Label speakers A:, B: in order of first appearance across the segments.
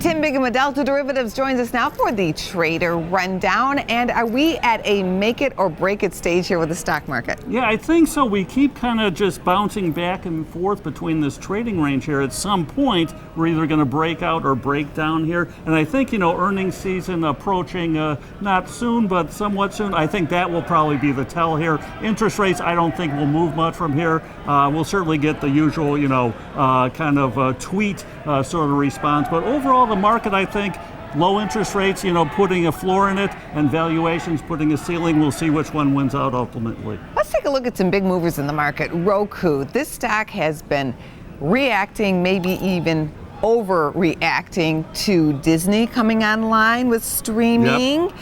A: Tim Bigham with Delta Derivatives joins us now for the Trader Rundown. And are we at a make it or break it stage here with the stock market?
B: Yeah, I think so. We keep kind of just bouncing back and forth between this trading range here. At some point, we're either going to break out or break down here. And I think, earnings season approaching not soon, but somewhat soon. I think that will probably be the tell here. Interest rates, I don't think will move much from here. We'll certainly get the usual, kind of tweet sort of response. But overall, the market, I think, low interest rates, putting a floor in it, and valuations putting a ceiling. We'll see which one wins out ultimately.
A: Let's take a look at some big movers in the market. Roku, this stock has been reacting, maybe even overreacting to Disney coming online with streaming.
B: Yep.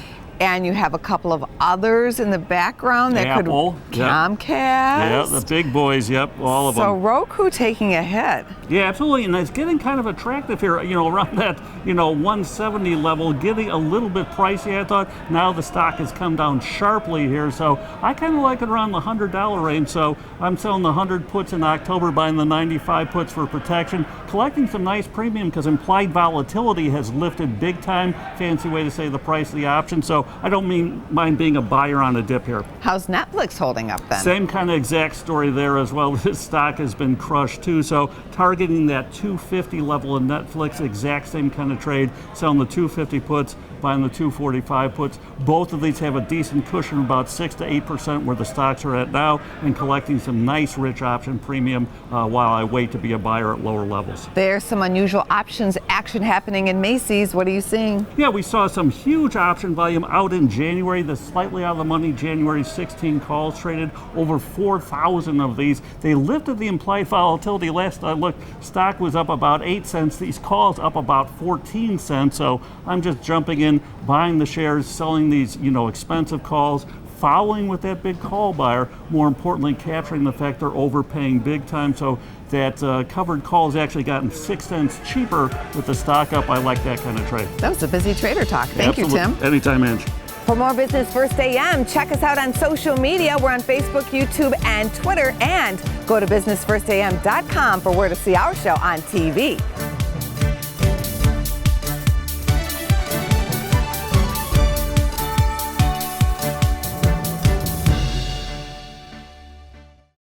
A: And you have a couple of others in the background that
B: Apple,
A: could Comcast.
B: Yeah, the big boys, yep, all of them.
A: So Roku taking a hit.
B: Yeah, absolutely, and it's getting kind of attractive here, around that, 170 level, getting a little bit pricey, I thought. Now the stock has come down sharply here, so I kind of like it around the $100 range, so I'm selling the 100 puts in October, buying the 95 puts for protection, collecting some nice premium because implied volatility has lifted big time, fancy way to say the price of the option, so I don't mind being a buyer on a dip here.
A: How's Netflix holding up then?
B: Same kind of exact story there as well. This stock has been crushed too. So targeting that 250 level in Netflix, exact same kind of trade. Selling the 250 puts, buying the 245 puts. Both of these have a decent cushion, about 6 to 8% where the stocks are at now, and collecting some nice rich option premium while I wait to be a buyer at lower levels.
A: There's some unusual options action happening in Macy's. What are you seeing?
B: Yeah, we saw some huge option volume out in January. The slightly out of the money January 16 calls traded, over 4,000 of these. They lifted the implied volatility. Last I looked, stock was up about 8 cents. These calls up about 14 cents. So I'm just jumping in, buying the shares, selling these, expensive calls, following with that big call buyer, more importantly, capturing the fact they're overpaying big time. So that covered call has actually gotten 6 cents cheaper with the stock up. I like that kind of trade.
A: That was a busy trader talk. Thank you, Tim.
B: Anytime, Ange.
A: For more Business First AM, check us out on social media. We're on Facebook, YouTube, and Twitter. And go to businessfirstam.com for where to see our show on TV.